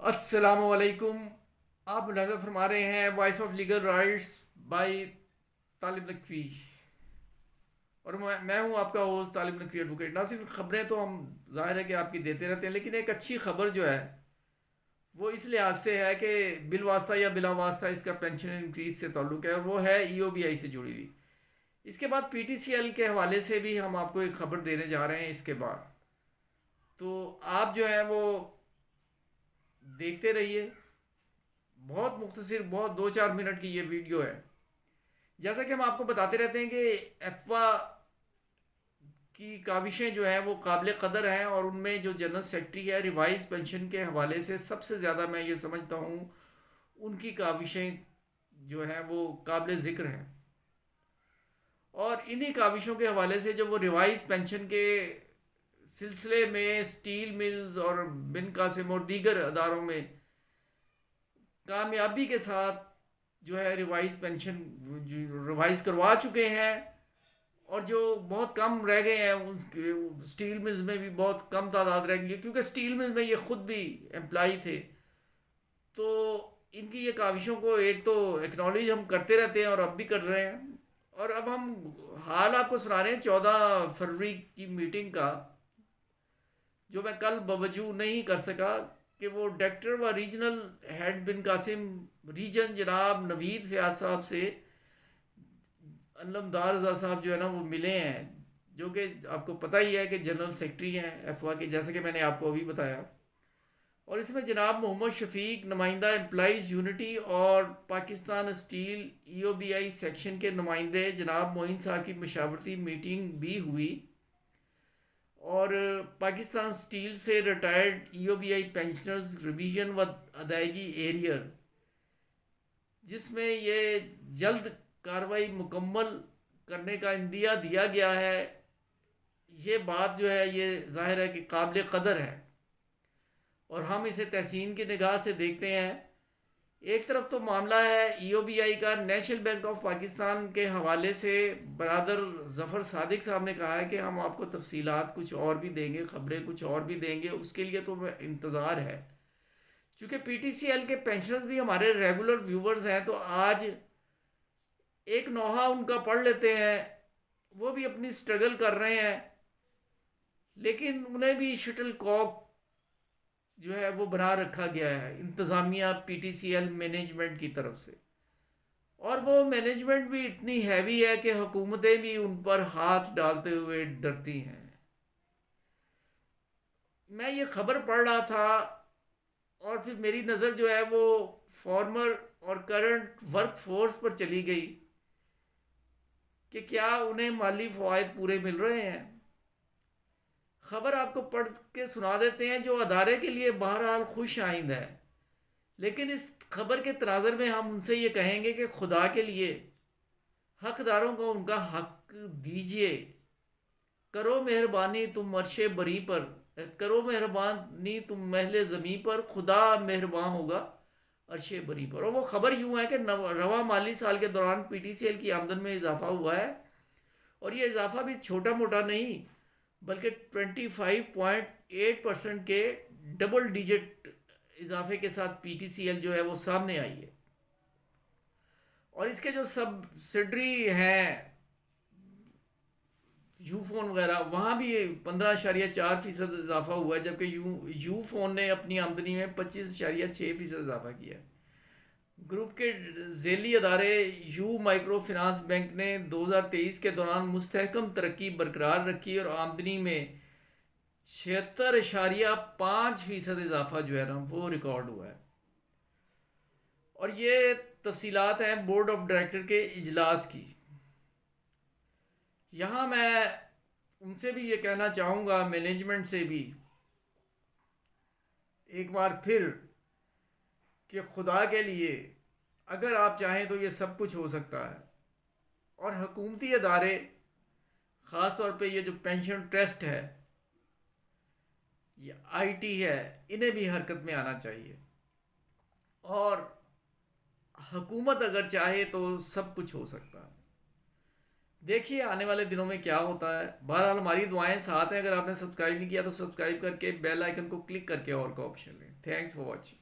अस्सलामुअलैकुम। आप मुलाज़ा फरमा रहे हैं voice of legal rights by Talib Naqvi. और मैं हूं आपका होस्ट तालिब नकवी एडवोकेट। ना सिर्फ खबरें तो हम जाहिर है कि आपकी देते रहते हैं, लेकिन एक अच्छी खबर जो है वो इस लिहाज से है कि बिल वास्ता या बिला वास्ता इसका पेंशन इंक्रीज से ताल्लुक़ है, और वो है ईओबीआई से जुड़ी हुई। इसके बाद पीटीसीएल के हवाले से भी हम आपको एक खबर देने जा रहे हैं। इसके बाद तो आप जो है वो देखते रहिए। बहुत मुख्तसर, बहुत 2-4 मिनट की ये वीडियो है। जैसा कि हम आपको बताते रहते हैं कि एफवा की काविशें जो हैं वो काबिल कदर हैं, और उनमें जो जनरल सेक्रेटरी है रिवाइज पेंशन के हवाले से सबसे ज़्यादा मैं ये समझता हूँ उनकी काविशें जो हैं वो काबिल ज़िक्र हैं। और इन्हीं काविशों के हवाले से जो वो रिवाइज पेंशन के सिलसिले में स्टील मिल्स और बिन कासिम और दीगर अदारों में कामयाबी के साथ जो है रिवाइज पेंशन रिवाइज करवा चुके हैं, और जो बहुत कम रह गए हैं उसके स्टील मिल्स में भी बहुत कम तादाद रह गई है, क्योंकि स्टील मिल्स में ये खुद भी एम्प्लाई थे। तो इनकी ये काविशों को एक तो एक्नॉलेज हम करते रहते हैं और अब भी कर रहे हैं। और अब हम हाल आपको सुना रहे हैं 14 फरवरी की मीटिंग का, जो मैं कल बवजू नहीं कर सका कि वो डायरेक्टर व रीजनल हेड बिन कासिम रीजन जनाब नवीद फयाज साहब से अलमदार रजा साहब जो है ना वो मिले हैं, जो कि आपको पता ही है कि जनरल सेक्रेटरी हैं एफवा के, जैसे कि मैंने आपको अभी बताया। और इसमें जनाब मोहम्मद शफीक नुमाइंदा एम्प्लॉइज़ यूनिटी और पाकिस्तान स्टील ईओबीआई सेक्शन के नुमाइंदे जनाब मोइन साहब की मशावरती मीटिंग भी हुई। और पाकिस्तान स्टील से रिटायर्ड ईओबीआई पेंशनर्स रिवीजन व अदायगी एरियर, जिसमें ये जल्द कार्रवाई मुकम्मल करने का इंदिया दिया गया है। ये बात जो है ये जाहिर है कि काबिल कदर है, और हम इसे तहसीन की निगाह से देखते हैं। एक तरफ तो मामला है ईओबीआई का, नेशनल बैंक ऑफ पाकिस्तान के हवाले से बरादर ज़फ़र सादिक साहब ने कहा है कि हम आपको तफसीलात कुछ और भी देंगे, ख़बरें कुछ और भी देंगे, उसके लिए तो इंतज़ार है। चूँकि पीटीसीएल के पेंशनर्स भी हमारे रेगुलर व्यूवर्स हैं, तो आज एक नोहा उनका पढ़ लेते हैं। वो भी अपनी स्ट्रगल कर रहे हैं, लेकिन उन्हें भी शटल कॉक जो है वो बना रखा गया है इंतज़ामिया पीटीसीएल मैनेजमेंट की तरफ से। और वो मैनेजमेंट भी इतनी हैवी है कि हुकूमतें भी उन पर हाथ डालते हुए डरती हैं। मैं ये खबर पढ़ रहा था, और फिर मेरी नज़र जो है वो फॉर्मर और करंट वर्क फोर्स पर चली गई कि क्या उन्हें माली फ़वाइद पूरे मिल रहे हैं। खबर आपको पढ़ के सुना देते हैं, जो अदारे के लिए बहरहाल खुश आइंद है, लेकिन इस खबर के तनाजर में हम उनसे ये कहेंगे कि खुदा के लिए हकदारों को उनका हक दीजिए। करो मेहरबानी तुम अर्शे बरी पर, करो मेहरबानी तुम महल ज़मी पर, खुदा मेहरबान होगा अर्शे बरी पर। और वो खबर यूँ है कि रवा माली साल के दौरान पीटीसीएल की आमदन में इजाफा हुआ है, और ये इजाफा भी छोटा मोटा नहीं, बल्कि 25.8% के डबल डिजिट इजाफे के साथ पीटीसीएल जो है वो सामने आई है। और इसके जो सब्सिडरी हैं यूफोन वगैरह, वहाँ भी 15.4% इजाफा हुआ है, जबकि यूफोन ने अपनी आमदनी में 25.6% इजाफा किया है। ग्रुप के झेली अदारे यू माइक्रो फिनांस बैंक ने 2023 के दौरान मुस्तहकम तरक्की बरकरार रखी, और आमदनी में 76.5% इजाफा जो है ना वो रिकॉर्ड हुआ है। और ये तफसीलात हैं बोर्ड ऑफ डायरेक्टर के इजलास की। यहाँ मैं उनसे भी ये कहना चाहूँगा, मैनेजमेंट से भी एक बार फिर, कि खुदा के लिए अगर आप चाहें तो ये सब कुछ हो सकता है। और हुकूमती अदारे, ख़ास तौर पे ये जो पेंशन ट्रस्ट है या आईटी है, इन्हें भी हरकत में आना चाहिए। और हुकूमत अगर चाहे तो सब कुछ हो सकता है। देखिए आने वाले दिनों में क्या होता है। बहरहाल हमारी दुआएं साथ हैं। अगर आपने सब्सक्राइब नहीं किया तो सब्सक्राइब करके बेल आइकन को क्लिक करके और का ऑप्शन लें। Thanks for watching.